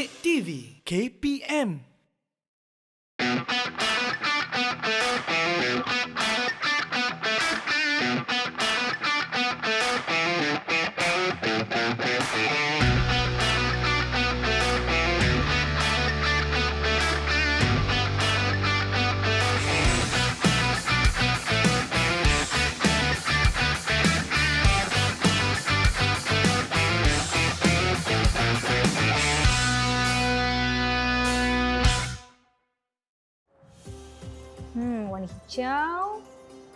Murid TV KPM. Warna hijau.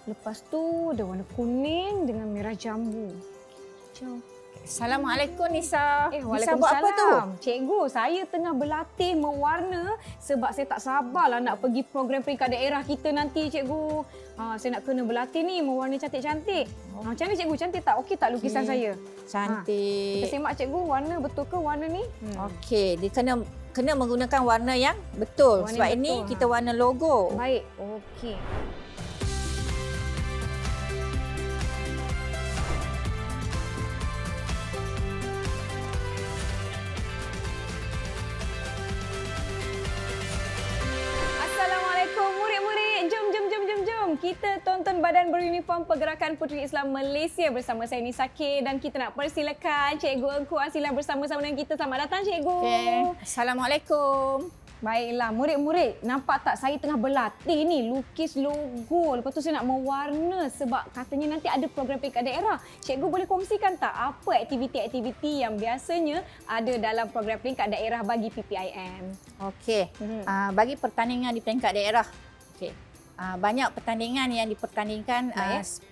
Lepas tu ada warna kuning dengan merah jambu. Hijau. Assalamualaikum Nisa. Nisa Waalaikumsalam. buat apa tu? Cikgu, saya tengah berlatih mewarna sebab saya tak sabarlah nak pergi program peringkat daerah kita nanti, cikgu. Saya nak kena berlatih ni mewarna cantik-cantik. Macam mana cikgu? Cantik tak? Okey tak lukisan saya? Cantik. Kita semak cikgu, warna betul ke warna ni? Okey, dia kena menggunakan warna yang betul. Warna Sebab yang ini betul, kita warna logo. Baik, okey. Assalamualaikum murid-murid. Jom. Kita tonton badan beruniform Pergerakan Puteri Islam Malaysia bersama saya Nisa K, dan kita nak persilakan Cikgu Engku Asilah bersama-sama dengan kita. Selamat datang Cikgu. Okey. Assalamualaikum. Baiklah, murid-murid, nampak tak saya tengah berlatih ni lukis logo. Lepas tu saya nak mewarna sebab katanya nanti ada program peringkat daerah. Cikgu boleh kongsikan tak apa aktiviti-aktiviti yang biasanya ada dalam program peringkat daerah bagi PPIM? Okey. Bagi pertandingan di peringkat daerah. Okey. Banyak pertandingan yang dipertandingkan.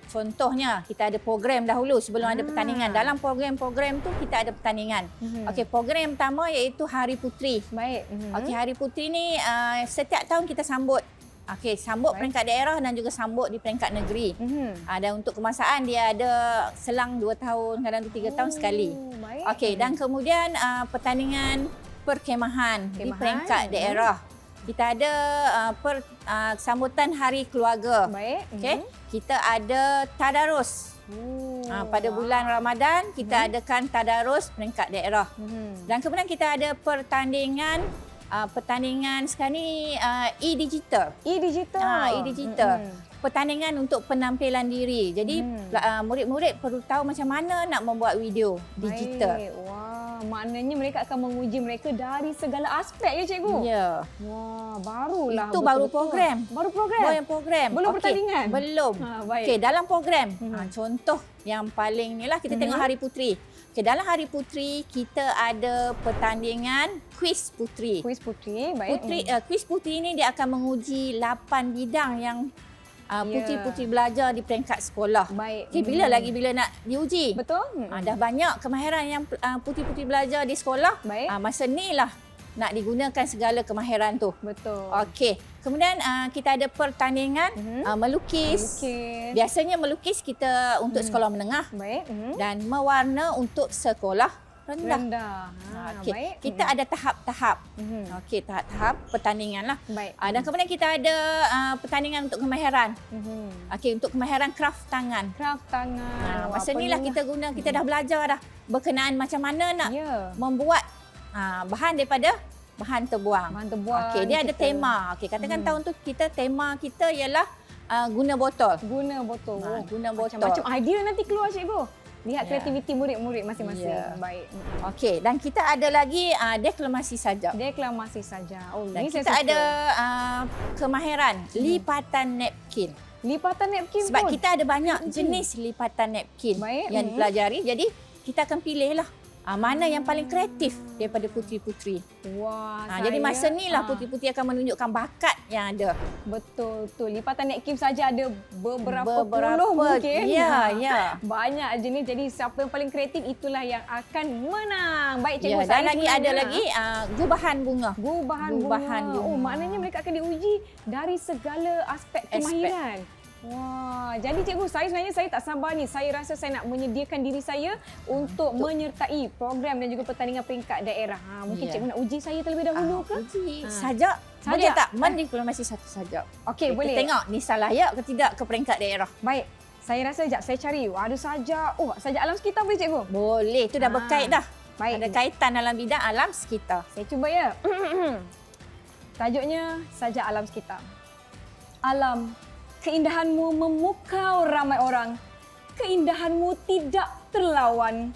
Contohnya kita ada program dahulu sebelum ada pertandingan. Dalam program-program tu kita ada pertandingan. Okey, program pertama iaitu Hari Puteri. Baik. Okey, Hari Puteri ni setiap tahun kita sambut. Okey, sambut peringkat daerah dan juga sambut di peringkat negeri. Dan untuk kemasaan dia ada selang 2 tahun, kadang 3 tahun sekali. Okey, dan kemudian pertandingan perkemahan di peringkat daerah. Kita ada sambutan Hari Keluarga. Baik. Okey. Kita ada tadarus. Pada bulan Ramadan kita adakan tadarus peringkat daerah. Dan kemudian kita ada pertandingan sekarang ni e-digital. E-digital. Pertandingan untuk penampilan diri. Jadi murid-murid perlu tahu macam mana nak membuat video digital. Baik. Wah, maknanya mereka akan menguji mereka dari segala aspek ya cikgu? Ya. Wah, barulah. Itu baru program. Baru program? Belum Okey, pertandingan? Belum. Baik. Okey, dalam program. Contoh yang paling ni lah kita tengok Hari Puteri. Okey, dalam Hari Puteri kita ada pertandingan kuis puteri. Kuis puteri, baik. Kuis puteri ni dia akan menguji 8 bidang yang puteri-puteri belajar di peringkat sekolah. Baik. Okey, bila nak diuji? Betul? Dah banyak kemahiran yang puteri-puteri belajar di sekolah. Baik. Masa ni lah nak digunakan segala kemahiran tu. Betul. Okey. Kemudian kita ada pertandingan melukis. Biasanya melukis kita untuk sekolah menengah. Baik. Dan mewarna untuk sekolah rendah. Okey. Baik. Kita ada tahap-tahap. Okey, tahap-tahap pertandingan lah. Baik. Dan kemudian kita ada pertandingan untuk kemahiran. Okey, untuk kemahiran kraft tangan. Kraft tangan. Masa ni lah kita dah belajar dah berkenaan macam mana nak membuat bahan daripada bahan terbuang. Okey, dia ada tema. Okey, katakan tahun tu tema kita ialah guna botol. Guna botol. Macam-macam idea nanti keluar cikgu. Lihat kreativiti murid-murid masing-masing. Baik. Okey, dan kita ada lagi deklamasi sajak. Deklamasi saja. Dan kita ada kemahiran lipatan napkin. Lipatan napkin Sebab pun? kita ada banyak jenis lipatan napkin yang dipelajari. Jadi kita akan pilihlah mana yang paling kreatif daripada puteri-puteri. Wah, jadi masa ni lah puteri-puteri akan menunjukkan bakat yang ada. Betul. Lipatan napkin saja ada beberapa puluh mungkin. Ya. Banyak jenis. Jadi siapa yang paling kreatif itulah yang akan menang. Baik cikgu. Dan lagi ada lagi gubahan bunga. Gubahan bunga. Oh, maknanya mereka akan diuji dari segala aspek kemahiran. Wah, jadi cikgu, sebenarnya saya tak sabar ni. Saya rasa saya nak menyediakan diri saya untuk menyertai program dan juga pertandingan peringkat daerah. Mungkin cikgu nak uji saya terlebih dahulu ke? Uji sajak. Boleh tak? Mendeklamasi satu sajak. Okey, boleh. Kita tengok Nisa layak ke tidak ke peringkat daerah. Baik. Saya rasa sekejap saya cari. Ada sajak. Sajak alam sekitar boleh cikgu? Boleh, itu dah berkait dah. Baik. Ada kaitan dalam bidang alam sekitar. Saya cuba ya. Tajuknya saja alam sekitar. Alam, keindahanmu memukau ramai orang. Keindahanmu tidak terlawan.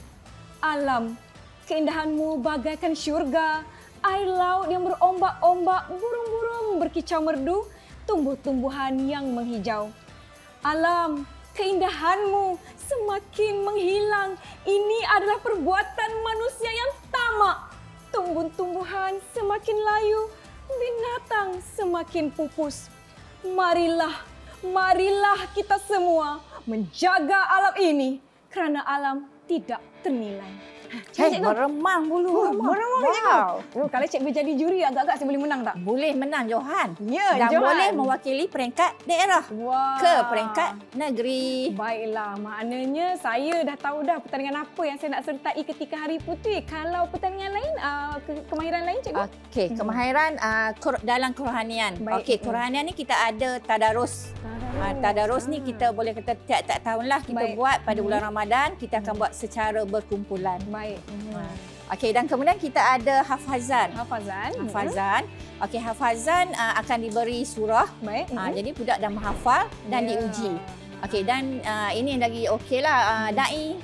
Alam, keindahanmu bagaikan syurga. Air laut yang berombak-ombak, burung-burung berkicau merdu, tumbuh-tumbuhan yang menghijau. Alam, keindahanmu semakin menghilang. Ini adalah perbuatan manusia yang tamak. Tumbuh-tumbuhan semakin layu, binatang semakin pupus. Marilah kita semua menjaga alam ini kerana alam tidak ternilai. Meremang bulu. Meremang, cikgu. Kalau cikgu jadi juri, agak-agak saya boleh menang tak? Boleh menang Johan. Ya, Dan Johan. boleh mewakili peringkat daerah Wah. ke peringkat negeri. Baiklah, maknanya saya dah tahu dah pertandingan apa yang saya nak sertai ketika Hari Puteri. Kalau pertandingan lain, kemahiran lain cikgu? Okey, kemahiran dalam kerohanian. Baik. Okey, kerohanian ni kita ada tadarus. Tadarus ni kita boleh kata tiap-tiap tahun lah kita Baik. buat pada bulan Ramadan. Kita akan buat secara berkumpulan. Baik. Okey, dan kemudian kita ada hafazan. Hafazan. Hafazan. Okey, hafazan akan diberi surah. Baik. Jadi budak dah menghafal dan Ya. diuji. Okey, dan ini lagi okeylah da'i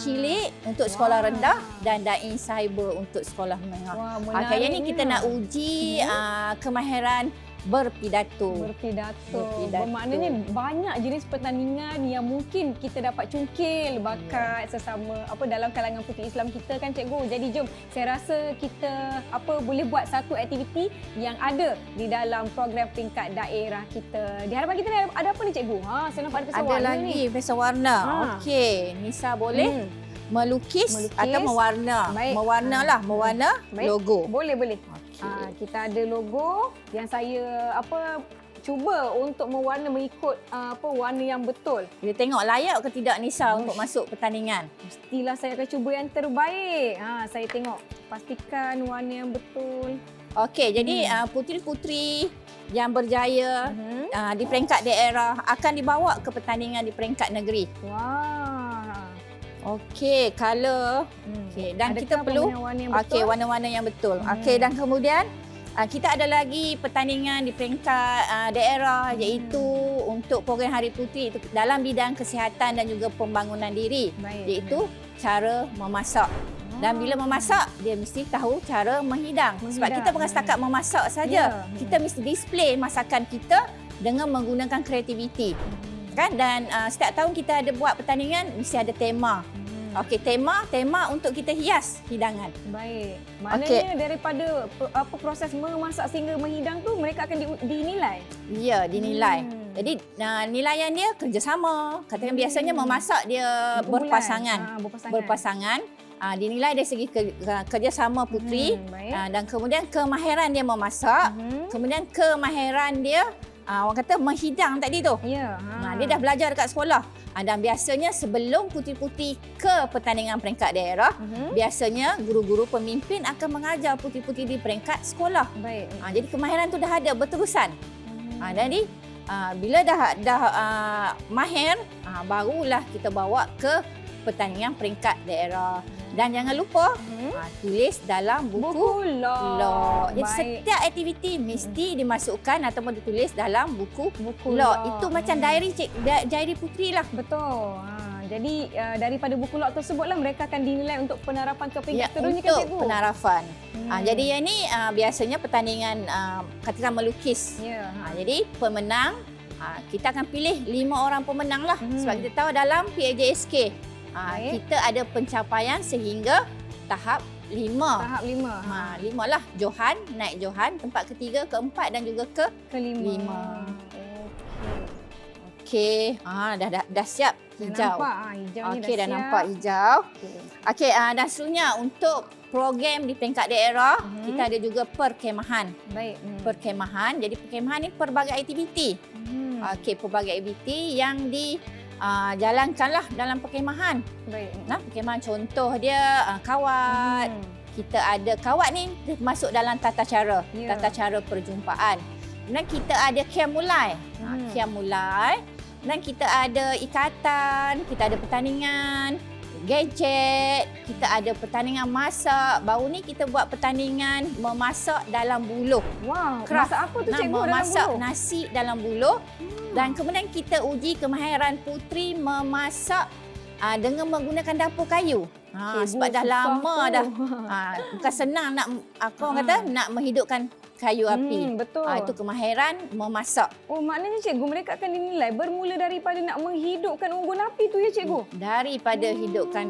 cilik untuk sekolah rendah dan da'i cyber untuk sekolah menengah. Wah, Okey, yang ni kita menariknya. nak uji kemahiran berpidato. Berpidato. Bermaknanya banyak jenis pertandingan yang mungkin kita dapat cungkil bakat sesama dalam kalangan puteri Islam kita kan cikgu. Jadi jom, saya rasa kita boleh buat satu aktiviti yang ada di dalam program peringkat daerah kita. Di hadapan kita ni ada apa ni cikgu? Saya nampak ada Ada pesawat lagi pesta warna. Okey, Nisa boleh melukis atau mewarna. Baik. Mewarna Baik. logo. Boleh. Okey. Kita ada logo yang saya cuba untuk mewarna mengikut warna yang betul. Kita tengok layak ke tidak Nisa untuk masuk pertandingan. Mestilah saya akan cuba yang terbaik. Saya tengok, pastikan warna yang betul. Okey, jadi puteri-puteri yang berjaya di peringkat daerah akan dibawa ke pertandingan di peringkat negeri. Wah. Okey, color. Okey, dan Adakah kita perlu warna-warna yang betul? okey, warna-warna yang betul. Okey, dan kemudian kita ada lagi pertandingan di peringkat daerah iaitu untuk program Hari Puteri itu dalam bidang kesihatan dan juga pembangunan diri. Baik. Iaitu cara memasak. Dan bila memasak, dia mesti tahu cara menghidang. Sebab kita bukan setakat memasak saja. Ya. Kita mesti display masakan kita dengan menggunakan kreativiti. Kan? Dan setiap tahun kita ada buat pertandingan, mesti ada tema. Okey, tema untuk kita hias hidangan. Baik. Maknanya daripada proses memasak sehingga menghidang tu, mereka akan dinilai. Ya, dinilai. Jadi nilaian dia kerjasama. Katakan biasanya memasak dia Berbulan. berpasangan. Dinilai dari segi kerjasama puteri. Baik. Dan kemudian kemahiran dia memasak. Kemudian kemahiran dia orang kata menghidang tadi tu. Ya. Dia dah belajar dekat sekolah. Dan biasanya sebelum puteri-puteri ke pertandingan peringkat daerah, biasanya guru-guru pemimpin akan mengajar puteri-puteri di peringkat sekolah. Baik. Jadi kemahiran tu dah ada berterusan. Jadi bila dah mahir, barulah kita bawa ke pertandingan peringkat daerah. Dan jangan lupa tulis dalam buku log. Jadi setiap aktiviti mesti dimasukkan ataupun ditulis dalam buku log. Itu macam diary puteri lah. Betul. Jadi daripada buku log tersebutlah mereka akan dinilai untuk penerapan ke peringkat seterusnya kan untuk cikgu? penarafan. Jadi yang ni biasanya pertandingan katakan melukis. Ya. Jadi pemenang kita akan pilih 5 orang pemenang lah. Sebab kita tahu dalam PAJSK kita ada pencapaian sehingga tahap 5. Tahap 5. 5 lah. Johan, naik Johan. Tempat ketiga, keempat dan juga kelima. Okey. Dah siap hijau. Dah nampak hijau ni Okey, dah dah siap. nampak hijau. Okey, dan seterusnya untuk program di peringkat daerah, kita ada juga perkemahan. Baik. Perkemahan. Jadi perkemahan ni pelbagai aktiviti. Okey, pelbagai aktiviti yang jalankanlah dalam perkemahan. Baik. Perkemahan contoh dia kawat. Kita ada kawat ni masuk dalam tata cara, tata cara perjumpaan. Dan kita ada kiamulai. Kiamulai. Dan kita ada ikatan, kita ada pertandingan. gadget, kita ada pertandingan masak. Baru ni kita buat pertandingan memasak dalam buluh. Wow, Craft. masak apa tu cikgu dalam memasak buluh? nasi dalam buluh. Dan kemudian kita uji kemahiran putri memasak dengan menggunakan dapur kayu. Sebab dah lama dah. Bukan senang nak orang kata nak menghidupkan kayu api. Betul. Itu kemahiran memasak. Oh, maknanya cikgu mereka akan dinilai bermula daripada nak menghidupkan unggun api tu ya cikgu? Daripada hidupkan.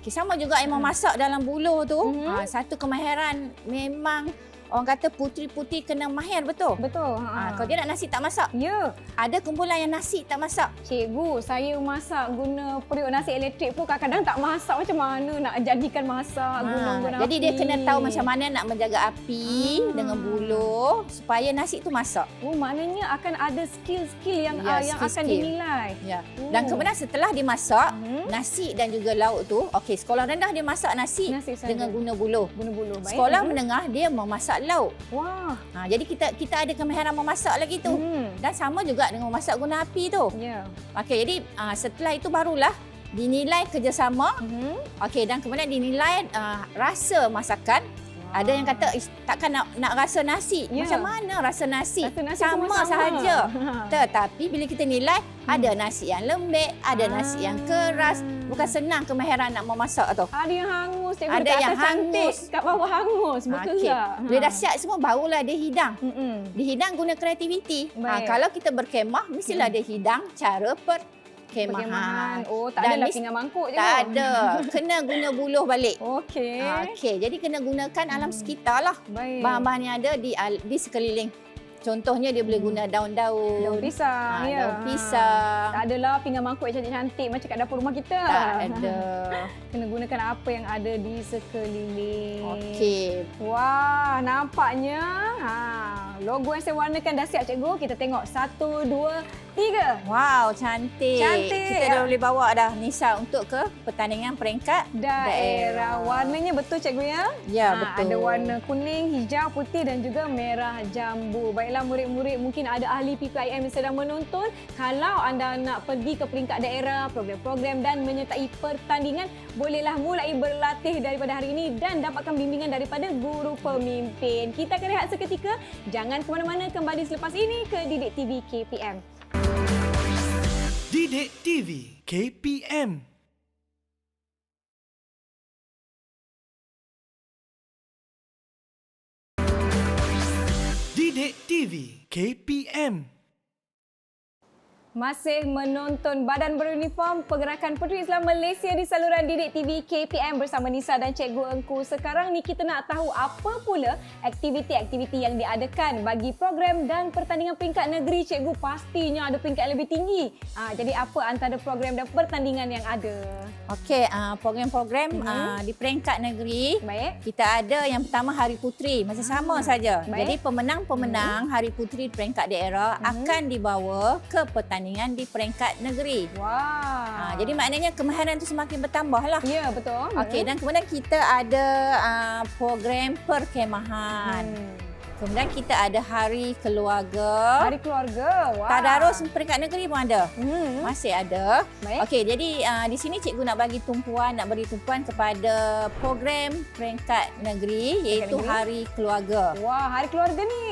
Sama juga yang memasak dalam buluh tu. Satu kemahiran memang orang kata putri-putri kena mahir betul. Betul. Kalau dia nak nasi tak masak. Ya. Ada kumpulan yang nasi tak masak. Cikgu, saya masak guna periuk nasi elektrik pun kadang-kadang tak masak. Macam mana nak jadikan masak guna unggun api? Jadi dia kena tahu macam mana nak menjaga api dengan buluh supaya nasi tu masak. Oh, maknanya akan ada skill-skill yang yang akan skill-skill. dinilai. Ya. Dan kemudian setelah dimasak, nasi dan juga lauk tu, okey, sekolah rendah dia masak nasi saja. dengan guna buluh. Guna buluh. Baik. Sekolah menengah dia memasak lauk. Wah. Jadi kita ada kemahiran memasak lagi tu. Dan sama juga dengan memasak guna api tu. Ya. Okey, jadi setelah itu barulah dinilai kerjasama. Okey, dan kemudian dinilai rasa masakan. Ada yang kata takkan nak rasa nasi. Ya. Macam mana rasa nasi? Rasa nasi sama sahaja. Tetapi bila kita nilai ada nasi yang lembek, ada nasi yang keras. Bukan senang kemahiran nak memasak tu. Ada yang hangus, cikgu, Ada dekat yang atas cantik, hangus. kat bawah hangus, berkerak. Bila dah siap semua barulah dia hidang. Dihidang guna kreativiti. Baik. Kalau kita berkemah mestilah dia hidang cara perkemahan. Oh, tak Dan adalah pinggan mangkuk je. Tak ada. Kena guna buluh balik. Okey. Okey, jadi kena gunakan alam sekitar lah. Baik. Bahan-bahan yang ada di sekeliling. Contohnya dia boleh guna daun-daun. Daun pisang, ya. Daun pisang. Tak adalah pinggan mangkuk yang cantik-cantik macam kat dapur rumah kita. Tak ada. Kena gunakan apa yang ada di sekeliling. Okey. Wah, nampaknya logo yang saya warnakan dah siap cikgu. Kita tengok 1, 2, 3. Wow, cantik. Cantik. Kita dah boleh bawa dah Nisa untuk ke pertandingan peringkat Daerah. Warnanya betul cikgu ya? Ya, betul. Ada warna kuning, hijau, putih dan juga merah jambu. Baiklah murid-murid, mungkin ada ahli PPIM yang sedang menonton. Kalau anda nak pergi ke peringkat daerah, program-program dan menyertai pertandingan, bolehlah mulai berlatih daripada hari ini dan dapatkan bimbingan daripada guru pemimpin. Kita akan rehat seketika. Jangan ke mana-mana, kembali selepas ini ke Didik TV KPM. Didik TV KPM. Didik TV KPM. Masih menonton Badan Beruniform Pergerakan Puteri Islam Malaysia di saluran Didik TV KPM bersama Nisa dan Cikgu Engku. Sekarang ni kita nak tahu apa pula aktiviti-aktiviti yang diadakan bagi program dan pertandingan peringkat negeri. Cikgu, pastinya ada peringkat lebih tinggi. Jadi apa antara program dan pertandingan yang ada? Okey, program-program di peringkat negeri. Baik. Kita ada yang pertama Hari Puteri, masih sama saja. Baik. Jadi pemenang-pemenang Hari Puteri di peringkat daerah akan dibawa ke pertandingan di peringkat negeri. Wah. Jadi maknanya kemahiran itu semakin bertambah lah. Ya, betul. Okey, dan kemudian kita ada program perkemahan. Kemudian kita ada Hari Keluarga. Hari Keluarga. Wah. Tadarus peringkat negeri pun ada. Masih ada. Baik. Okey, jadi di sini cikgu nak beri tumpuan kepada program peringkat negeri iaitu negeri. Hari Keluarga. Wah, Hari Keluarga ni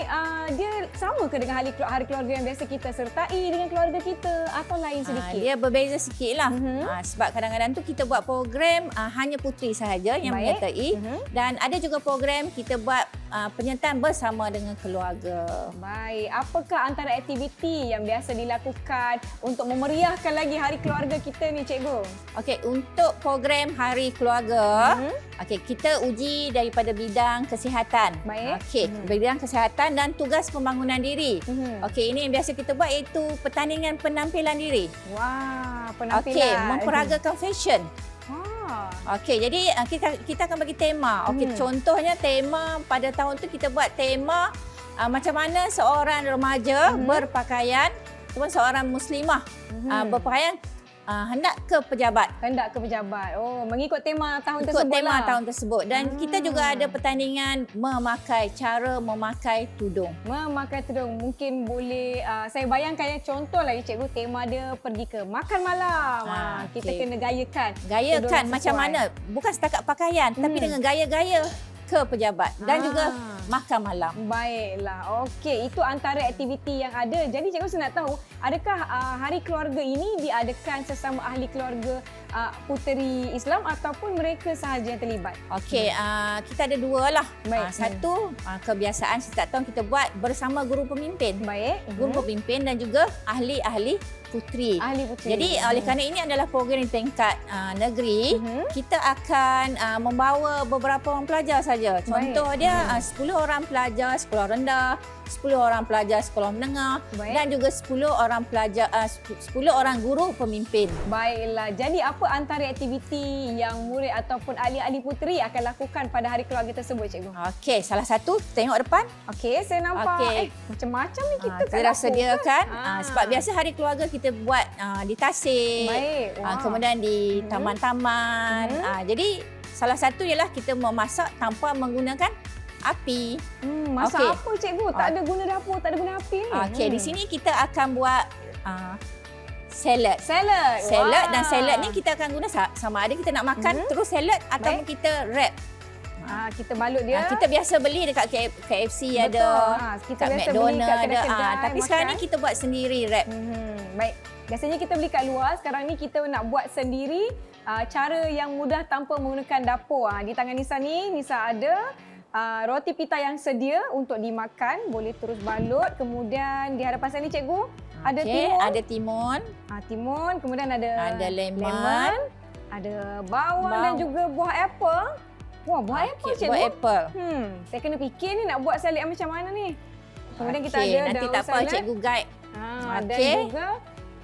dia sama ke dengan hari keluarga yang biasa kita sertai dengan keluarga kita atau lain sedikit? Dia berbeza sikit lah. Sebab kadang-kadang tu kita buat program hanya puteri sahaja yang Baik. menyertai. Dan ada juga program kita buat penyertaan bersama dengan keluarga. Baik, apakah antara aktiviti yang biasa dilakukan untuk memeriahkan lagi Hari Keluarga kita ni, Cikgu? Okey, untuk program Hari Keluarga, okey, kita uji daripada bidang kesihatan. Baik. Okey, bidang kesihatan dan tugas pembangunan diri. Okey, ini yang biasa kita buat iaitu pertandingan penampilan diri. Wah, penampilan. Okey, memperagakan fashion. Wah. Okey, jadi kita akan bagi tema. Okey, contohnya tema pada tahun tu kita buat tema macam mana seorang remaja berpakaian ataupun seorang muslimah berpakaian hendak ke pejabat. Hendak ke pejabat. Oh, mengikut tema tahun Ikut tersebut tema lah. tahun tersebut. Dan kita juga ada pertandingan cara memakai tudung. Memakai tudung. Mungkin boleh, saya bayangkan ya, contoh lah cikgu, tema dia pergi ke makan malam. Kita kena gayakan. Gayakan macam mana? Bukan setakat pakaian, tapi dengan gaya-gaya ke pejabat dan juga makan malam. Baiklah. Okey, itu antara aktiviti yang ada. Jadi cikgu saya nak tahu, adakah hari keluarga ini diadakan sesama ahli keluarga puteri Islam ataupun mereka sahaja yang terlibat? Okey, kita ada dua lah. Baik. Satu, kebiasaan setiap tahun kita buat bersama guru pemimpin. Baik. Guru pemimpin dan juga ahli-ahli puteri. Ahli puteri. Jadi oleh kerana ini adalah program di tingkat negeri, kita akan membawa beberapa orang pelajar saja. Contoh dia 10 orang pelajar sekolah rendah, 10 orang pelajar sekolah menengah. Baik. Dan juga 10 orang pelajar 10 orang guru pemimpin. Baiklah. Jadi apa antara aktiviti yang murid ataupun ahli-ahli puteri akan lakukan pada hari keluarga tersebut, cikgu? Okey, salah satu tengok depan. Okey, saya nampak. Okey. Macam-macam ni kita kat Kita dah dapur sediakan ke? sebab biasa hari keluarga kita buat di tasik. Baik. Wah. Kemudian di taman-taman. Jadi salah satu ialah kita memasak tanpa menggunakan api. Masak Okey. apa, cikgu? Tak ada guna dapur, tak ada guna api ni. Okey, di sini kita akan buat salad. Salad. Salad Wah. dan salad ni kita akan guna sama ada kita nak makan terus salad ataupun kita wrap. Kita balut dia. Kita biasa beli dekat KFC Betul. ada. Kita kat biasa beli kat McDonald ada. kedai-kedai Tapi sekarang ni makan. kita buat sendiri wrap. Baik. Biasanya kita beli kat luar, sekarang ni kita nak buat sendiri cara yang mudah tanpa menggunakan dapur. Di tangan Nisa ni, Nisa ada roti pita yang sedia untuk dimakan, boleh terus balut. Kemudian di hadapan saya ni cikgu, ada timun. Ada timun. Timun, kemudian ada lemon, ada bawang dan juga buah apple. Wah, buah apple cikgu. Buah apple. Saya kena fikir ni nak buat salad yang macam mana ni. Kemudian kita ada nanti daun tak apa salad. cikgu guide. Dan juga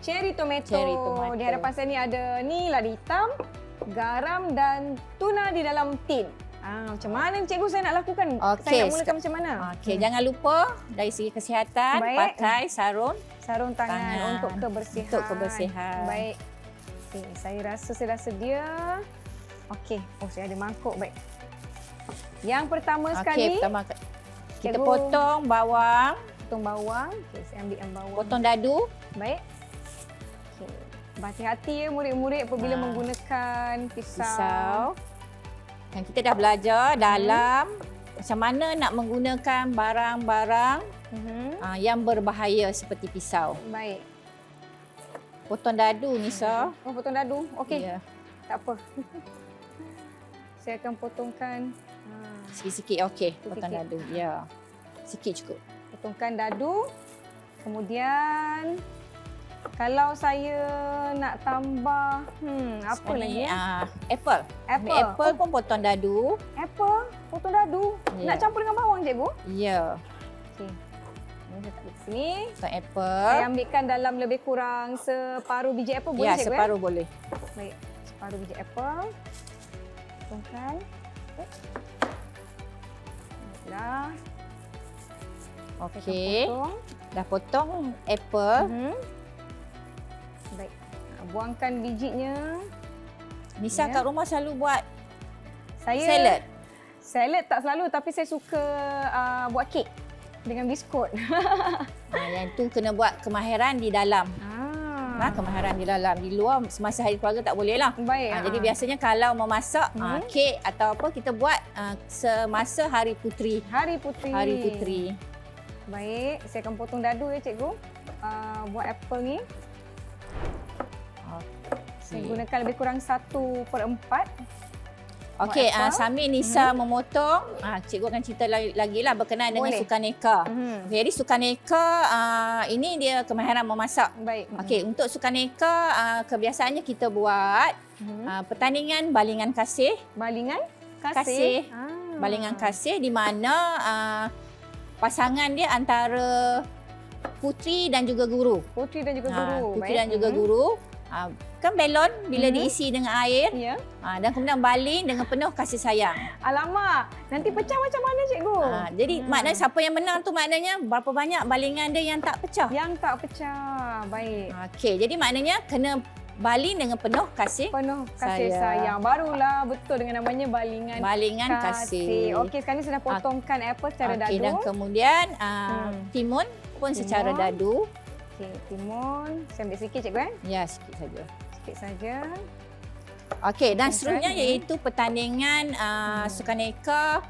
cherry tomato. Cherry tomato. Di hadapan saya ni ada ni lada hitam, garam dan tuna di dalam tin. Macam mana cikgu saya nak lakukan? Saya nak mulakan macam mana? Okey, jangan lupa dari segi kesihatan pakai sarung tangan untuk kebersihan. Untuk kebersihan. Baik. Okey, saya rasa saya dah sedia. Okey, saya ada mangkuk. Baik. Yang pertama sekali, pertama kita cikgu potong bawang, potong bawang. Okey, saya ambil yang bawang. potong dadu. Baik. Okey. Berhati-hati ya murid-murid apabila menggunakan pisau. Dan kita dah belajar dalam macam mana nak menggunakan barang-barang yang berbahaya seperti pisau. Baik. Potong dadu, Nisa. Oh, potong dadu. Okey. Ya. Tak apa. Saya akan potongkan. Sikit-sikit, okey. Sikit-sikit. Potong dadu, ya. Sikit cukup. Potongkan dadu. Kemudian kalau saya nak tambah apa lagi ya? Apple. Apple pun potong dadu. Apple, potong dadu. Ya. Nak campur dengan bawang cikgu? Ya. Okey. Ini saya tak di sini. Potong apple. Saya ambilkan dalam lebih kurang separuh biji apple boleh Ya, cikgu? separuh boleh. Baik. Separuh biji apple. Potongkan. Dah. Okey. Potong. Dah potong apple. Baik. Buangkan bijinya. Nisa kat rumah selalu buat Saya salad. Salad tak selalu, tapi saya suka buat kek dengan biskut. Yang tu kena buat kemahiran di dalam. Kemahiran di dalam. Di luar semasa hari keluarga tak boleh lah. Baik. Jadi biasanya kalau memasak kek atau apa kita buat semasa hari puteri. Hari puteri. Hari puteri. Baik, saya akan potong dadu ya cikgu. Buat apple ni. Saya gunakan lebih kurang 1/4. Okey, sambil Nisa memotong, cikgu akan cerita lagi lah berkenaan dengan sukaneka. Okay, jadi sukaneka ini dia kemahiran memasak. Baik. Okey, untuk sukaneka kebiasaannya kita buat pertandingan balingan kasih. Balingan Kasih. Balingan kasih di mana pasangan dia antara puteri dan juga guru. Puteri dan juga guru. Puteri dan juga guru. Kan belon bila diisi dengan air dan kemudian baling dengan penuh kasih sayang. Alamak, nanti pecah macam mana cikgu? Jadi maknanya siapa yang menang tu maknanya berapa banyak balingan dia yang tak pecah. Yang tak pecah. Baik. Okey, jadi maknanya kena baling dengan penuh kasih. Penuh kasih sayang. Barulah betul dengan namanya Balingan kasih. Okey, sekarang ni saya dah potongkan apple secara dadu. Dan kemudian timun pun secara dadu. Okey, timun. Saya ambil sikit cikgu Ya, sikit saja. Sikit saja. Okey, dan seterusnya iaitu pertandingan sukaneka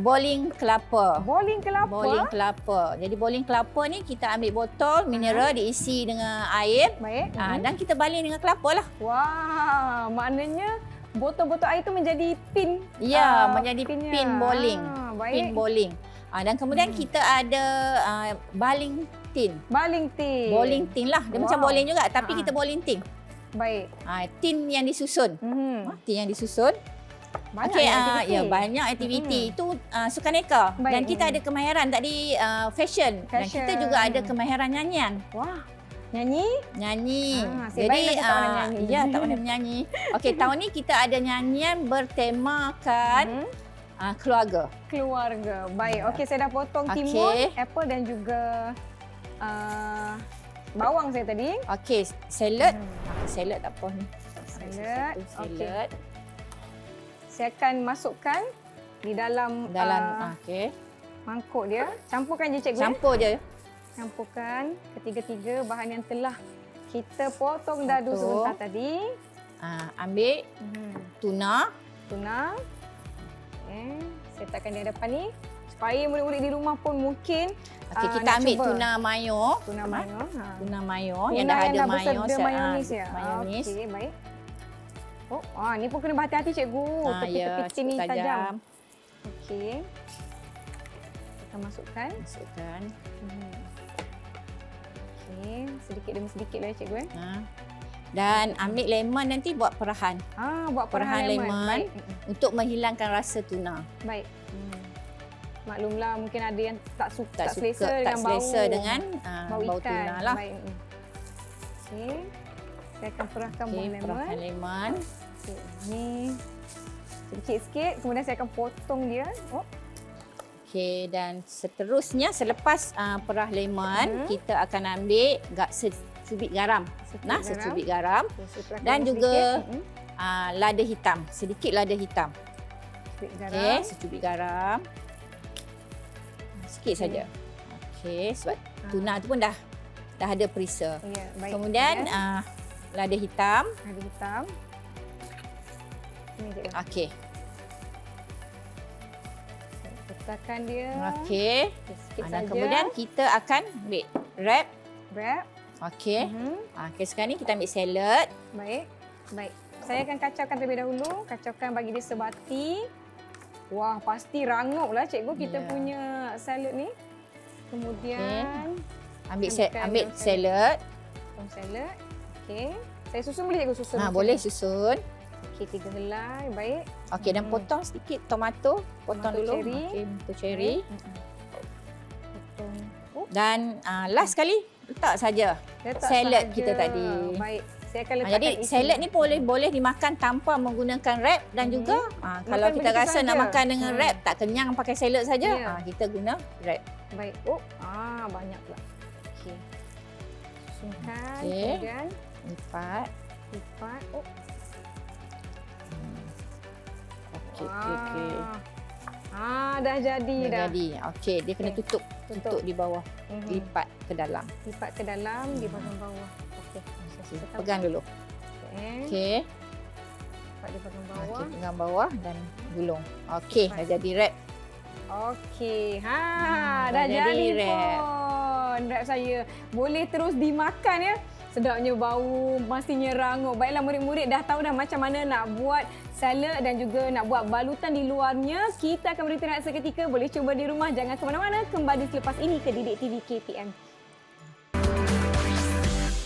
bowling kelapa. Bowling kelapa. Bowling kelapa. Jadi bowling kelapa ni kita ambil botol mineral diisi dengan air. Baik. Dan kita baling dengan kelapa lah. Wah, maknanya botol-botol air tu menjadi pin. Ya, menjadi pinnya. pin bowling. Baik. Pin bowling. Dan kemudian kita ada baling tin. Baling tin. Bowling tin lah. Dia macam bowling juga tapi kita bowling tin. Baik. Tin yang disusun. Tin yang disusun. Banyak aktiviti. Banyak aktiviti. Itu sukaneka. Baik. Dan kita ada kemahiran tadi fashion. Dan kita juga ada kemahiran nyanyian. Wah. Nyanyi? Jadi tak pandai nyanyi. Ya, tak pandai menyanyi. Okey, tahun ni kita ada nyanyian bertemakan keluarga. Keluarga. Baik. Okey, saya dah potong timun, apple dan juga bawang saya tadi. Okey, salad. Salad tak apa ni. Salad. Salad. Saya akan masukkan di dalam mangkuk dia. Campurkan je cikgu. Campur je. Campurkan ketiga-tiga bahan yang telah kita potong dadu sebentar tadi. Ambil tuna. Saya letakkan di hadapan ni. Supaya murid-murid di rumah pun mungkin kita ambil tuna mayo. Tuna mayo. Tuna mayo yang dah ada mayo. Mayonis ya. Mayonis. Okey, baik. Ni pun kena berhati-hati cikgu. Tepi-tepi ni tajam. Okey. Kita masukkan. Okey, sedikit demi sedikit lah cikgu. Dan ambil lemon nanti buat perahan. Buat perahan lemon. Untuk menghilangkan rasa tuna. Baik. Maklumlah mungkin ada yang tak selesa dengan bau tuna lah. Baik. Okey. Saya akan perahkan buah lemon. Perahkan lemon. Okey, ni sedikit sikit. Kemudian saya akan potong dia. Okey, dan seterusnya selepas perah lemon, kita akan ambil secubit garam. Secubit garam. Dan juga lada hitam. Sedikit lada hitam. Okey, secubit garam. Sikit saja. Okey, sebab tuna tu pun dah ada perisa. Ya, baik. Kemudian lada hitam. Ini je. Okey. Letakkan dia. Okey. Sikit Dan saja. kemudian kita akan ambil wrap. Okey. Okey, sekarang ni kita ambil salad. Baik. Saya akan kacaukan terlebih dahulu. Kacaukan bagi dia sebati. Wah, pasti ranguplah cikgu kita punya salad ni. Kemudian ambil salad. Salad. Okey. Saya susun boleh cikgu susun? Boleh susun. Okey, 3 helai. Baik. Okey, dan potong sedikit tomato. Potong dulu. Okey, tomato cherry. Potong. Dan last sekali letak saja salad kita tadi. Baik. Saya akan letakkan jadi salad ni boleh dimakan tanpa menggunakan wrap dan juga kalau kita rasa nak makan dengan wrap tak kenyang pakai salad saja, kita guna wrap. Baik. Banyak pula. Okey. Susunkan, kemudian lipat. Okey. Dah jadi dah. Okey, dia kena tutup di bawah. Lipat ke dalam. Di bahagian bawah. Okey. Pegang dulu. Okey. Lipat di bahagian bawah. Pegang bawah dan gulung. Okey, dah jadi wrap. Okey. Dah jadi pun wrap saya. Boleh terus dimakan ya. Sedapnya bau, pastinya rangup. Baiklah murid-murid dah tahu dah macam mana nak buat salad dan juga nak buat balutan di luarnya. Kita akan beristirahat seketika. Boleh cuba di rumah. Jangan ke mana-mana. Kembali selepas ini ke Didik TV KPM.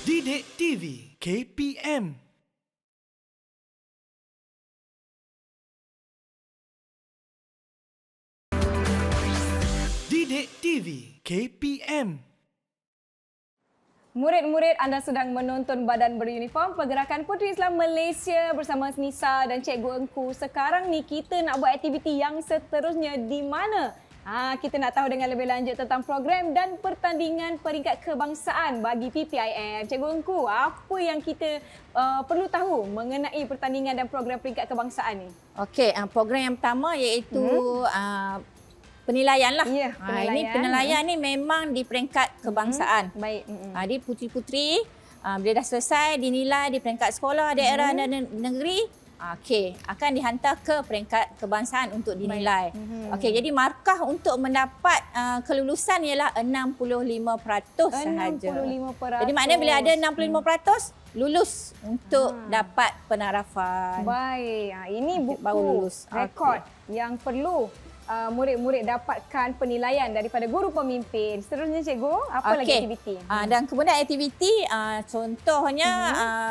Didik TV KPM. Didik TV KPM. Murid-murid, anda sedang menonton Badan Beruniform Pergerakan Puteri Islam Malaysia bersama Nisa dan Cikgu Engku. Sekarang ni kita nak buat aktiviti yang seterusnya di mana Kita nak tahu dengan lebih lanjut tentang program dan pertandingan peringkat kebangsaan bagi PPIM. Cikgu Engku, apa yang kita perlu tahu mengenai pertandingan dan program peringkat kebangsaan ni? Okey, program yang pertama iaitu penilaian lah. Ya, penilaian. Ini penilaian ni memang di peringkat kebangsaan. Baik. Di puteri-puteri, bila dah selesai dinilai di peringkat sekolah, daerah dan negeri, akan dihantar ke peringkat kebangsaan untuk dinilai. Okey, jadi markah untuk mendapat kelulusan ialah 65% sahaja. 65%. Jadi maknanya bila ada 65%, lulus untuk dapat penarafan. Baik, ini buku baru lulus. rekod yang perlu murid-murid dapatkan penilaian daripada guru pemimpin. Seterusnya cikgu, apa lagi aktiviti? Dan kemudian aktiviti, contohnya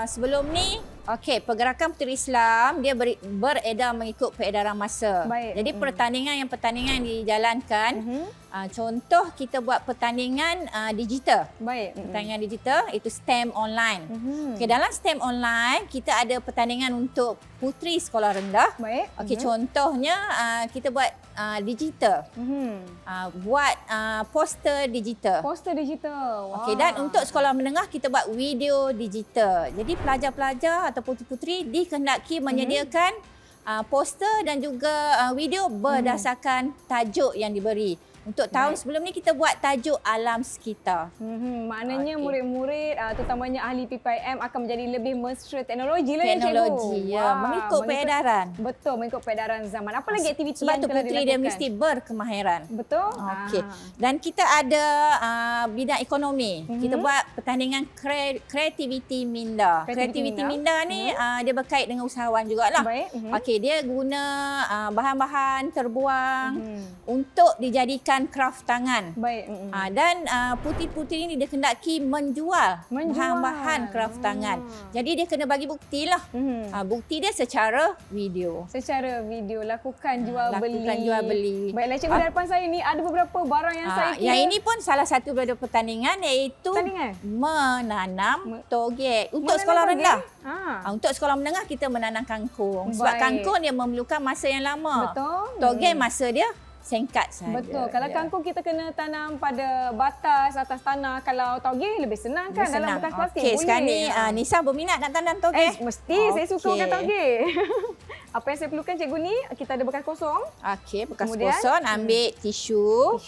sebelum ni, pergerakan Puteri Islam dia beredar mengikut peredaran masa. Baik. Jadi pertandingan yang dijalankan, contoh kita buat pertandingan digital. Baik. Pertandingan digital itu STEM online. Dalam STEM online kita ada pertandingan untuk puteri sekolah rendah. Baik. Contohnya kita buat digital. Buat poster digital. Poster digital. Wow. Dan untuk sekolah menengah kita buat video digital. Jadi pelajar-pelajar atau puteri-puteri dikehendaki menyediakan poster dan juga video berdasarkan tajuk yang diberi. Untuk tahun sebelum ni kita buat tajuk alam sekitar. Maknanya murid-murid terutamanya ahli PPIM akan menjadi lebih mesra teknologi lah Teknologi, cikgu. mengikut peredaran. Betul, mengikut peredaran zaman. Apa lagi aktiviti Sebab yang tu telah puteri dilakukan? dia mesti berkemahiran. Betul. Dan kita ada bidang ekonomi. Kita buat pertandingan kreativiti minda. Kreativiti minda ni dia berkait dengan usahawan jugalah. Baik. Dia guna bahan-bahan terbuang untuk dijadikan kraft tangan. Baik. Dan puteri-puteri ini dikendaki menjual bahan-bahan kraft tangan. Jadi dia kena bagi bukti lah. Bukti dia secara video. Secara video lakukan jual beli. Baiklah cikgu, di hadapan saya ni ada beberapa barang yang saya kira. Yang ini pun salah satu daripada pertandingan iaitu menanam toge untuk sekolah rendah. Untuk sekolah menengah kita menanam kangkung. Sebab kangkung dia memerlukan masa yang lama. Betul. Toge masa dia singkat saja. Betul. Kalau kangkung kita kena tanam pada batas atas tanah. Kalau toge lebih senang kan dalam bekas plastik. Okey, sekarang ni Nisa berminat nak tanam toge. Mesti saya suka makan toge. Apa yang saya perlukan cikgu ni, kita ada bekas kosong. Okey, bekas Kemudian, kosong ambil tisu.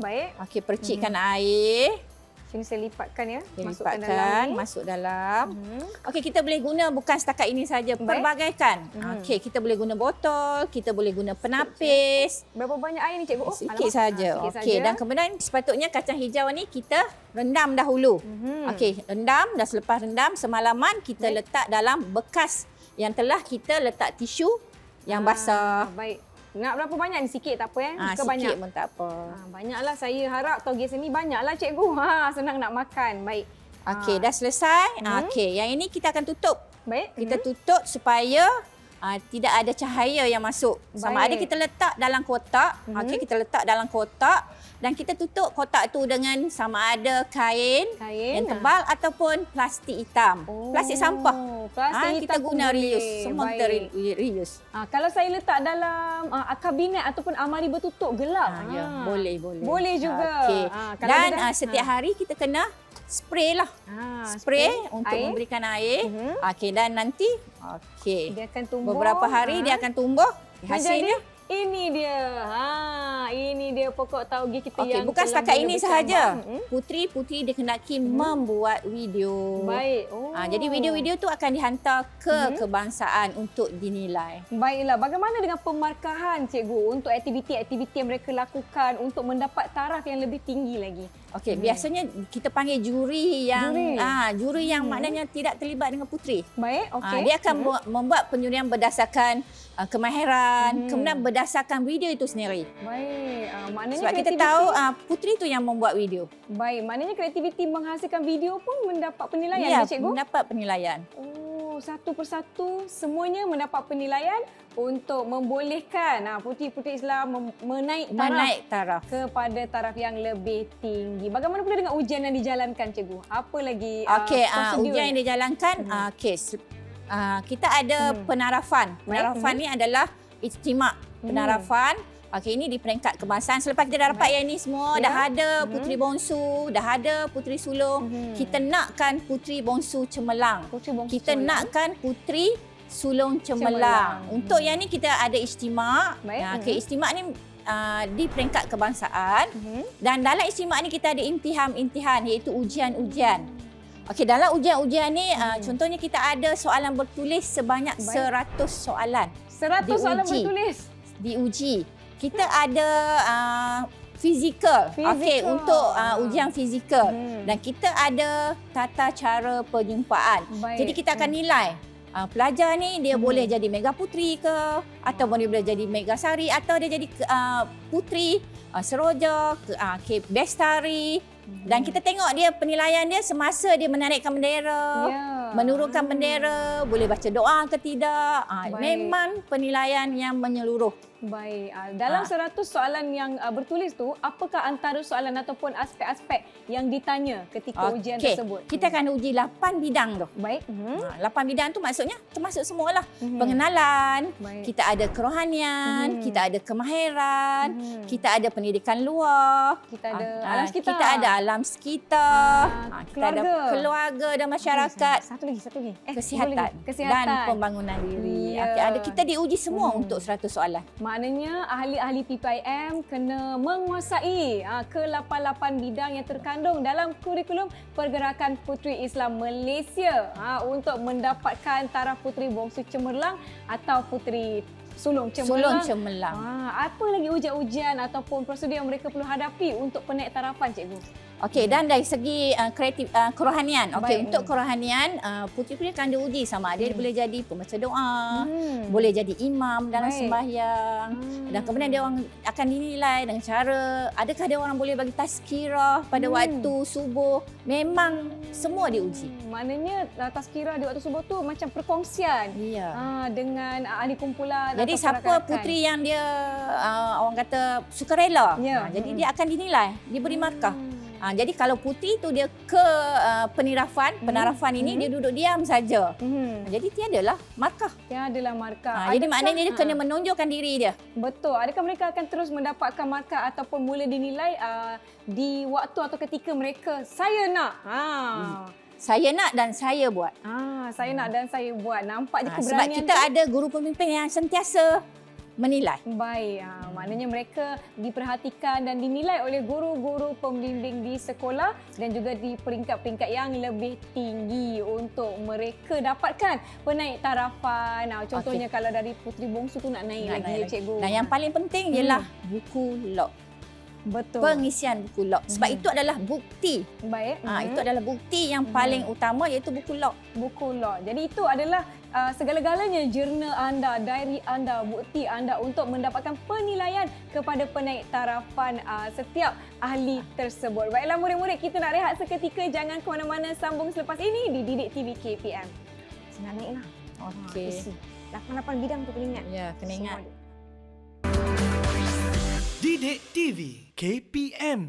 Baik. Okey, percikkan air. Sini saya lipatkan ya. Masuk dalam. Okey, kita boleh guna bukan setakat ini saja, perbagaikan. Okey, kita boleh guna botol, kita boleh guna penapis. Berapa banyak air ni cikgu? Sikit saja. Okey, dan kemudian sepatutnya kacang hijau ni kita rendam dahulu. Okey, rendam, dan selepas rendam semalaman kita letak dalam bekas yang telah kita letak tisu yang basah. Baik. Nak berapa banyak ni? Sikit tak apa Sikit banyak pun tak apa. Banyaklah, saya harap toge sini banyaklah cikgu. Senang nak makan. Baik. Okey, dah selesai. Okey, yang ini kita akan tutup. Baik. Kita tutup supaya tidak ada cahaya yang masuk. Sama ada kita letak dalam kotak. Okey, kita letak dalam kotak dan kita tutup kotak tu dengan sama ada kain yang tebal ataupun plastik hitam. Plastik sampah. Plastik kita hitam guna pun reuse. boleh. Semua kita reuse. Kalau saya letak dalam kabinet ataupun almari bertutup gelap. Boleh. Boleh juga. Okey. Dan setiap hari kita kena spray lah. Spray untuk memberikan air. Okey, dan nanti dia akan tumbuh. Beberapa hari dia akan tumbuh. Hasilnya ini dia. Ini dia pokok tauge kita yang bukan setakat ini sahaja. Puteri-puteri dikendaki membuat video. Baik. Jadi video-video tu akan dihantar ke kebangsaan untuk dinilai. Baiklah, bagaimana dengan pemarkahan cikgu untuk aktiviti-aktiviti yang mereka lakukan untuk mendapat taraf yang lebih tinggi lagi? Okey, biasanya kita panggil juri yang maknanya tidak terlibat dengan puteri. Baik, okey. Dia akan membuat penjurian berdasarkan kemahiran, kemudian berdasarkan video itu sendiri. Baik, maknanya sebab kita tahu puteri tu yang membuat video. Baik, maknanya kreativiti menghasilkan video pun mendapat penilaian, cikgu? Mendapat penilaian. Satu persatu semuanya mendapat penilaian untuk membolehkan puteri-puteri Islam menaik taraf kepada taraf yang lebih tinggi. Bagaimana pula dengan ujian yang dijalankan, cikgu? Apa lagi ujian yang dijalankan? Kita ada penarafan. Penarafan ni adalah ijtimak. Penarafan. Okey, ini di peringkat kebangsaan. Selepas kita dah dapat yang ni semua, dah ada puteri bongsu, dah ada puteri sulung, kita nakkan puteri bongsu cemerlang. Kita nakkan puteri sulung cemerlang. Untuk yang ni kita ada istimak. Okey, istimak ni di peringkat kebangsaan. Dan dalam istimak ni kita ada imtihan iaitu ujian-ujian. Okey, dalam ujian-ujian ni contohnya kita ada soalan bertulis sebanyak 100 soalan. 100 soalan bertulis Diuji. Kita ada fizikal. Okey, untuk ujian fizikal. Dan kita ada tata cara penyumpaan. Jadi kita akan nilai pelajar ni dia boleh jadi mega puteri ke, ataupun dia boleh jadi mega sari, atau dia jadi puteri seroja, bestari. Dan kita tengok dia penilaian dia semasa dia menaikkan bendera, menurunkan bendera, boleh baca doa ke tidak. Memang penilaian yang menyeluruh. Baik. Dalam 100 soalan yang bertulis tu, apakah antara soalan ataupun aspek-aspek yang ditanya ketika ujian tersebut? Kita akan uji 8 bidang tu. Baik. 8 bidang tu maksudnya termasuk semualah. Pengenalan, kita ada kerohanian, kita ada kemahiran, kita ada pendidikan luar, kita ada alam sekitar. Kita ada alam sekitar, kita ada keluarga dan masyarakat. Satu lagi. Kesihatan dan pembangunan diri. Kita diuji semua untuk 100 soalan. Maknanya ahli-ahli PPIM kena menguasai ke-88 bidang yang terkandung dalam kurikulum Pergerakan Puteri Islam Malaysia untuk mendapatkan taraf puteri bongsu cemerlang atau puteri sulung cemerlang. Apa lagi ujian-ujian ataupun prosedur yang mereka perlu hadapi untuk penaik tarafan, cikgu? Okey, dan dari segi kerohanian. Okey, untuk kerohanian puteri-puteri akan diuji sama ada dia boleh jadi pembaca doa, boleh jadi imam dalam sembahyang. Dan kemudian dia orang akan dinilai dengan cara adakah dia orang boleh bagi tazkirah pada waktu subuh. Memang semua diuji. Maknanya tazkirah di waktu subuh tu macam perkongsian dengan ahli kumpulan. Jadi siapa puteri yang dia orang kata sukarela, jadi dia akan dinilai, diberi markah. Jadi kalau puteri tu dia ke penarafan ini dia duduk diam saja. Jadi tiadalah markah. Jadi maknanya dia kena menonjolkan diri dia. Betul. Adakah mereka akan terus mendapatkan markah ataupun mula dinilai di waktu atau ketika mereka saya nak. Saya nak dan saya buat. Saya nak dan saya buat. Nampak je keberanian. Sebab kita ada guru pemimpin yang sentiasa menilai. Baik. Maknanya mereka diperhatikan dan dinilai oleh guru-guru pembimbing di sekolah dan juga di peringkat-peringkat yang lebih tinggi untuk mereka dapatkan penaik tarafan. Contohnya kalau dari puteri bongsu tu nak naik lagi, cikgu. Dan yang paling penting ialah buku log. Betul. Pengisian buku log. Sebab itu adalah bukti. Baik. Itu adalah bukti yang paling utama iaitu buku log. Buku log. Jadi itu adalah segala-galanya jurnal anda, diary anda, bukti anda untuk mendapatkan penilaian kepada penaik tarafan setiap ahli tersebut. Baiklah murid-murid, kita nak rehat seketika. Jangan ke mana-mana, sambung selepas ini di Didik TV KPM. Senang naiklah. Okey. 88 bidang tu kena ingat. Ya, kena ingat. Didik TV KPM.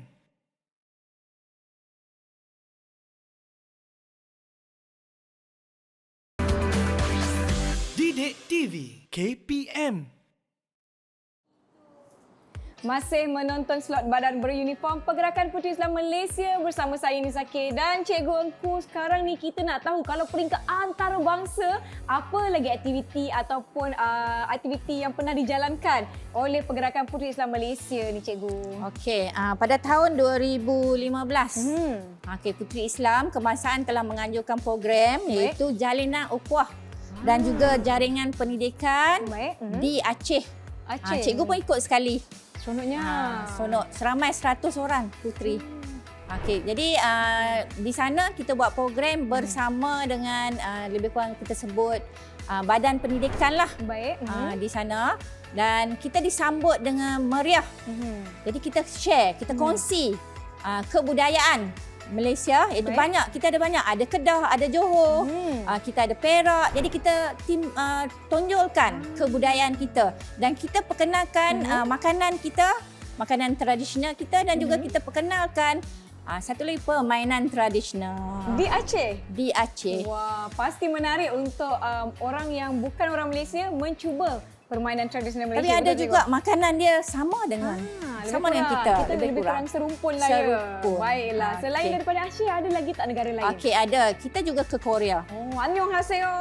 Didik TV KPM. Masih menonton slot badan beruniform Pergerakan Puteri Islam Malaysia bersama saya Nisa K dan Cikgu Engku. Sekarang ni kita nak tahu kalau peringkat antarabangsa, apa lagi aktiviti ataupun aktiviti yang pernah dijalankan oleh Pergerakan Puteri Islam Malaysia ni, Cikgu? Okey, pada tahun 2015, Puteri Islam Kebangsaan telah menganjurkan program iaitu Jalinan Ukhuwah dan juga jaringan pendidikan di Aceh. Cikgu pun ikut sekali. Seronoknya. Seronok. Seramai 100 orang puteri. Okey, jadi di sana kita buat program bersama dengan lebih kurang kita sebut badan pendidikan lah. Baik. Di sana. Dan kita disambut dengan meriah. Jadi kita share, kita kongsi kebudayaan Malaysia, iaitu banyak, kita ada banyak, ada Kedah, ada Johor, kita ada Perak. Jadi kita tonjolkan kebudayaan kita dan kita perkenalkan makanan kita, makanan tradisional kita dan juga kita perkenalkan satu lagi permainan tradisional. Di Aceh? Di Aceh. Wah, pasti menarik untuk orang yang bukan orang Malaysia mencuba permainan tradisional Malaysia. Tapi ada betul, juga makanan dia sama dengan sama dengan kita. Kita lebih kurang serumpun lah Serumpun. ya. Baiklah. Selain daripada Asia, ada lagi tak negara lain? Okey, ada. Kita juga ke Korea. Oh, annyeonghaseyo.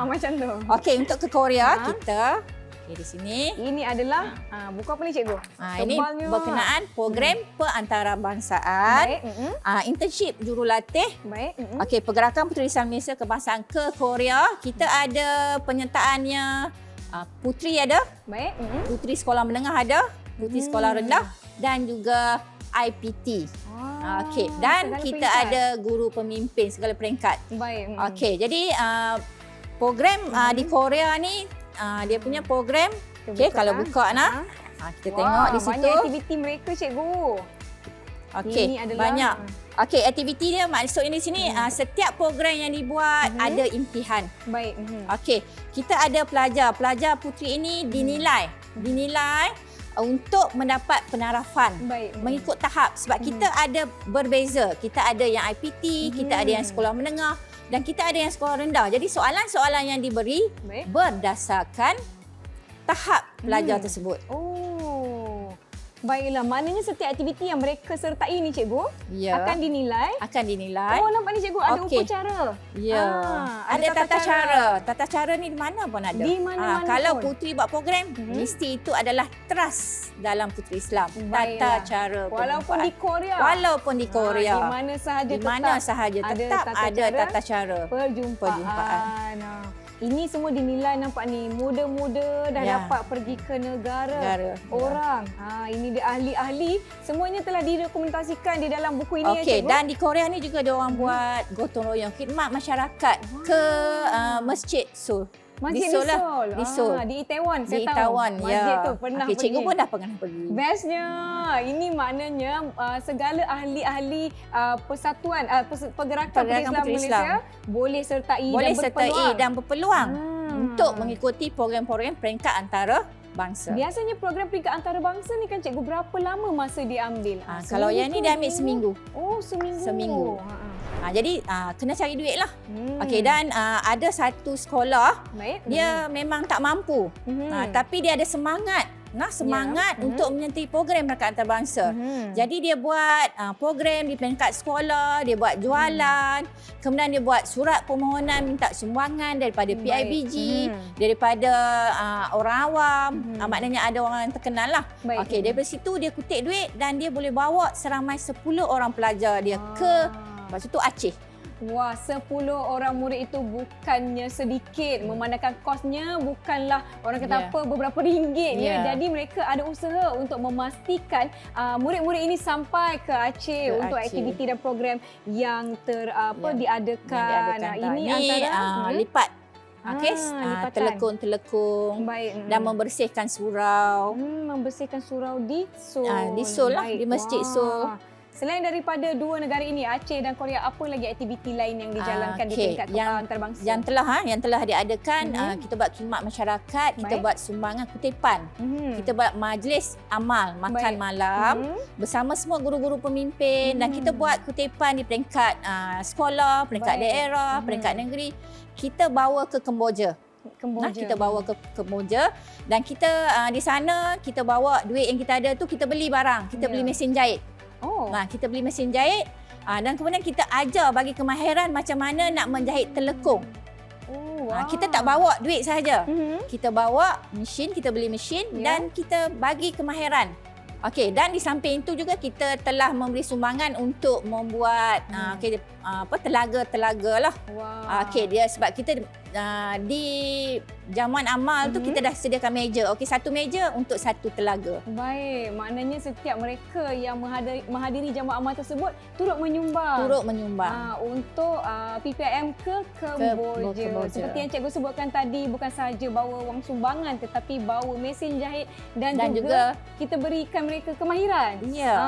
Macam tu. Okey, untuk ke Korea kita di sini. Ini adalah buku apa ni cikgu? Ini Tebalnya. berkenaan program perantarabangsaaan. Baik. Internship jurulatih. Baik. Okey, Pergerakan Puteri Islam Malaysia Kebangsaan ke Korea. Kita ada penyertaannya puteri ada, Baik. puteri sekolah menengah ada, puteri sekolah rendah dan juga IPT. Okey, dan segala kita peringkat. ada guru pemimpin segala peringkat. Baik. Okey, jadi program di Korea ni dia punya program. Okey, kalau buka nak kita tengok di situ. Banyak aktiviti mereka cikgu. Okey, Ini adalah banyak. Okey, aktiviti dia maksudnya di sini setiap program yang dibuat ada impihan. Baik. Okey, kita ada pelajar puteri ini dinilai untuk mendapat penarafan. Baik. Mengikut tahap sebab kita ada berbeza. Kita ada yang IPT, kita ada yang sekolah menengah dan kita ada yang sekolah rendah. Jadi soalan-soalan yang diberi Baik. berdasarkan tahap pelajar tersebut. Oh. Baiklah, maknanya setiap aktiviti yang mereka sertai ni cikgu Ya. akan dinilai. Akan dinilai. Oh, nampak ni cikgu ada Okey. upacara. Ya. Ada tata cara. Tata cara ni di mana pun ada. Di mana-mana kalau pun. puteri buat program, mesti itu adalah trust dalam puteri Islam. Baiklah. Tata cara Walaupun di Korea. Walaupun di Korea. Di mana sahaja Di mana sahaja tetap ada tata cara. perjumpaan. Ini semua dinilai nampak ni. Muda-muda dah Ya. dapat pergi ke negara Negara, orang. Ini dia ahli-ahli. Semuanya telah direkomendasikan di dalam buku ini ya Okey, cikgu. dan di Korea ni juga dia orang buat gotong royong khidmat masyarakat ke Masjid Seoul. Masjid di Seoul lah. Di Seoul. Di Itaewon saya Di tahu. Itaewon, Masjid ya. tu pernah Okey, cikgu pergi. pun dah pernah pergi. Bestnya, ini maknanya segala ahli-ahli persatuan pergerakan Islam Puteri Malaysia Islam. boleh sertai Boleh dan sertai berpeluang. dan berpeluang untuk mengikuti program-program peringkat antara bangsa. Biasanya program peringkat antarabangsa ni kan cikgu berapa lama masa diambil? Kalau yang ni dia ambil seminggu. Oh, seminggu. Seminggu. Jadi kena cari duit lah. Hmm. Okey, dan ada satu sekolah Baik. dia memang tak mampu. Tapi dia ada semangat. Semangat untuk menyertai program peringkat antarabangsa. Jadi dia buat program di peringkat sekolah, dia buat jualan, kemudian dia buat surat permohonan minta sumbangan daripada PIBG, daripada orang awam, maknanya ada orang yang terkenal lah. Baik. Okey, daripada situ dia kutip duit dan dia boleh bawa seramai 10 orang pelajar dia ke masa tu Aceh. Wah, 10 orang murid itu bukannya sedikit. Memandangkan kosnya bukanlah orang kata apa beberapa ringgit ya. Jadi mereka ada usaha untuk memastikan murid-murid ini sampai ke Aceh untuk aktiviti dan program yang diadakan. Ini antara lipat. Okey, lipatan. telekung-telekung Baik. dan membersihkan surau. Membersihkan surau di Seoul. Di Seoul lah, Baik. di Masjid Seoul. Selain daripada dua negara ini, Aceh dan Korea, apa lagi aktiviti lain yang dijalankan di tingkat antarabangsa? Yang telah diadakan, kita buat khidmat masyarakat, kita buat sumbangan kutipan. Kita buat majlis amal makan malam bersama semua guru-guru pemimpin dan kita buat kutipan di peringkat sekolah, peringkat daerah, peringkat negeri. Kita bawa ke Kemboja. Kita bawa ke Kemboja dan kita di sana kita bawa duit yang kita ada tu kita beli barang, kita beli mesin jahit. Kita beli mesin jahit dan kemudian kita ajar bagi kemahiran macam mana nak menjahit telekung. Kita tak bawa duit sahaja. Kita bawa mesin, kita beli mesin dan kita bagi kemahiran. Okey, dan di samping itu juga kita telah memberi sumbangan untuk membuat telaga-telaga lah. Okey, dia sebab kita di jamuan amal tu kita dah sediakan meja. Okey, satu meja untuk satu telaga. Baik, maknanya setiap mereka yang menghadiri jamuan amal tersebut turut menyumbang. Untuk PPIM ke Kemboja. Seperti yang cikgu sebutkan tadi, bukan sahaja bawa wang sumbangan tetapi bawa mesin jahit dan juga kita berikan mereka kemahiran.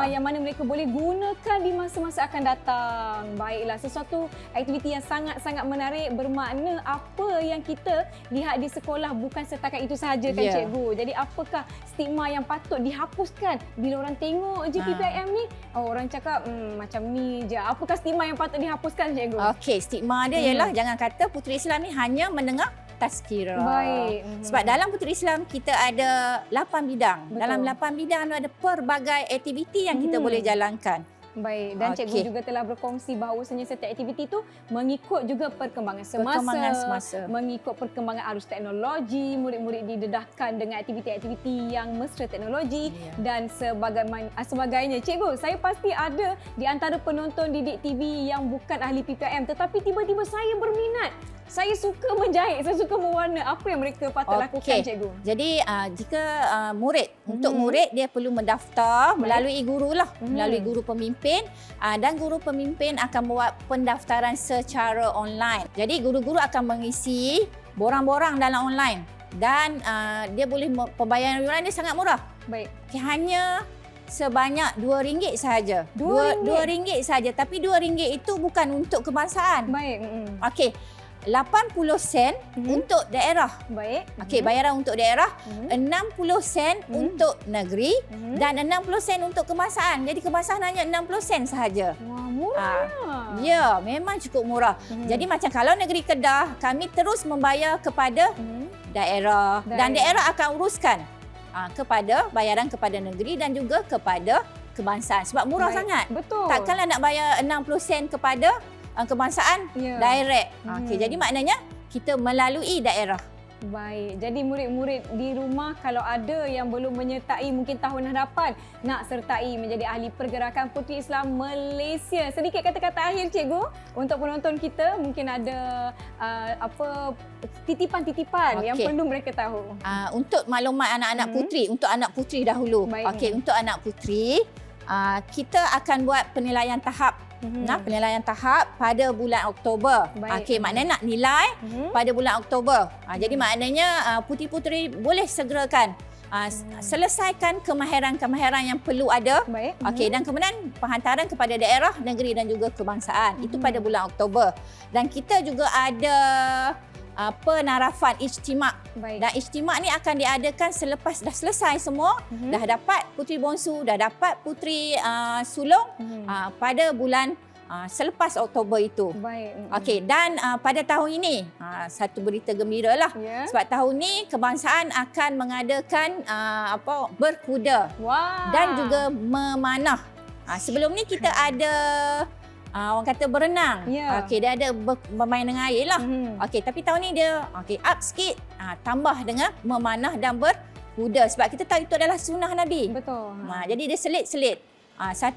Yang mana mereka boleh gunakan di masa-masa akan datang. Baiklah, sesuatu aktiviti yang sangat-sangat menarik, bermakna apa yang kita lihat di sekolah bukan setakat itu sahaja kan cikgu. Jadi apakah stigma yang patut dihapuskan bila orang tengok je PPIM ni? Orang cakap macam ni je. Apakah stigma yang patut dihapuskan cikgu? Okey, stigma dia ialah jangan kata Puteri Islam ni hanya menengah tazkirah. Baik. Sebab dalam Puteri Islam kita ada 8 bidang. Betul. Dalam 8 bidang tu ada pelbagai aktiviti yang kita boleh jalankan. Baik, dan cikgu juga telah berkongsi bahawasanya setiap aktiviti itu mengikut juga perkembangan semasa, mengikut perkembangan arus teknologi, murid-murid didedahkan dengan aktiviti-aktiviti yang mesra teknologi dan sebagainya. Cikgu, saya pasti ada di antara penonton Didik TV yang bukan ahli PPM tetapi tiba-tiba saya berminat. Saya suka menjahit, saya suka mewarna. Apa yang mereka patut lakukan, cikgu? Jadi jika murid, untuk murid dia perlu mendaftar melalui guru lah, melalui guru pemimpin dan guru pemimpin akan buat pendaftaran secara online. Jadi guru-guru akan mengisi borang-borang dalam online dan dia boleh pembayaran yuran dia sangat murah. Baik. Hanya sebanyak RM2 sahaja. RM2 sahaja, tapi RM2 itu bukan untuk kebangsaan. Baik. Okey. 80 sen untuk daerah. Baik. Okey, bayaran untuk daerah, 60 sen untuk negeri dan 60 sen untuk kebangsaan. Jadi kebangsaan hanya 60 sen sahaja. Wah, murah. Ya, memang cukup murah. Jadi macam kalau negeri Kedah, kami terus membayar kepada daerah dan daerah akan uruskan kepada bayaran kepada negeri dan juga kepada kebangsaan. Sebab murah sangat. Betul. Takkanlah nak bayar 60 sen kepada kebangsaan direct. Okey, jadi maknanya kita melalui daerah. Baik. Jadi murid-murid di rumah kalau ada yang belum menyertai mungkin tahun hadapan nak sertai menjadi ahli pergerakan Puteri Islam Malaysia. Sedikit kata-kata akhir, cikgu, untuk penonton kita mungkin ada titipan-titipan yang perlu mereka tahu. Untuk maklumat anak-anak puteri, untuk anak puteri dahulu. Okey, untuk anak puteri kita akan buat penilaian tahap. Penilaian tahap pada bulan Oktober. Okey, maknanya nak nilai pada bulan Oktober. Jadi maknanya puteri-puteri boleh segerakan selesaikan kemahiran-kemahiran yang perlu ada. Okey, dan kemudian penghantaran kepada daerah, negeri dan juga kebangsaan. Itu pada bulan Oktober. Dan kita juga ada penarafan ijtimak. Dan ijtimak ni akan diadakan selepas dah selesai semua, dah dapat puteri bonsu, dah dapat puteri sulung pada bulan selepas Oktober itu. Okey, dan pada tahun ini satu berita gembira lah. Sebab tahun ni kebangsaan akan mengadakan berkuda dan juga memanah. Sebelum ni kita ada orang kata berenang. Okey, dia ada bermain dengan air lah. Okey, tapi tahun ni dia up sikit, tambah dengan memanah dan berkuda. Sebab kita tahu itu adalah sunnah Nabi. Betul. Jadi dia selit-selit.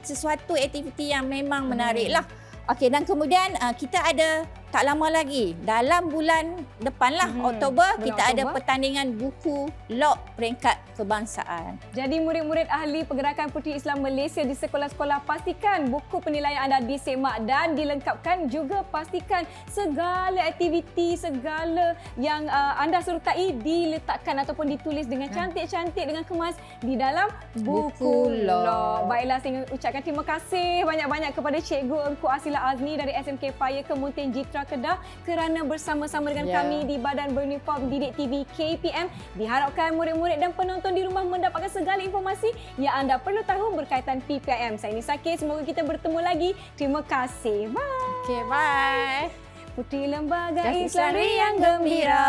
Sesuatu aktiviti yang memang menarik lah. Okey, dan kemudian kita ada tak lama lagi, dalam bulan depan lah, Oktober, kita ada pertandingan buku log peringkat kebangsaan. Jadi murid-murid ahli pergerakan Puteri Islam Malaysia di sekolah-sekolah, pastikan buku penilaian anda disemak dan dilengkapkan. Juga pastikan segala aktiviti, segala yang anda sertai diletakkan ataupun ditulis dengan cantik-cantik, dengan kemas di dalam buku log. Baiklah, saya ucapkan terima kasih banyak-banyak kepada Cikgu Engku Asila Azni dari SMK Fire Kemuntin Jitra Kedah kerana bersama-sama dengan kami di Badan Beruniform Didik TV KPM. Diharapkan murid-murid dan penonton di rumah mendapatkan segala informasi yang anda perlu tahu berkaitan PPM. Saya Nisa K, semoga kita bertemu lagi. Terima kasih. Bye. Okey, bye. Puteri Lembaga Islam yang gembira,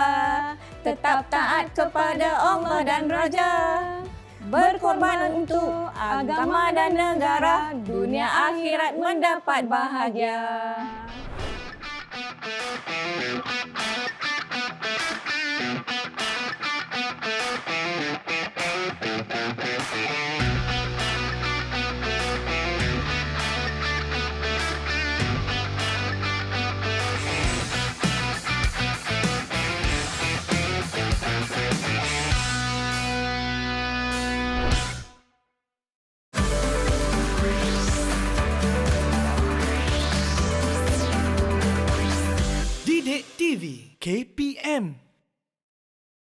tetap taat kepada Allah dan Raja, berkorban untuk agama dan negara, dunia akhirat mendapat bahagia. Didik TV KPM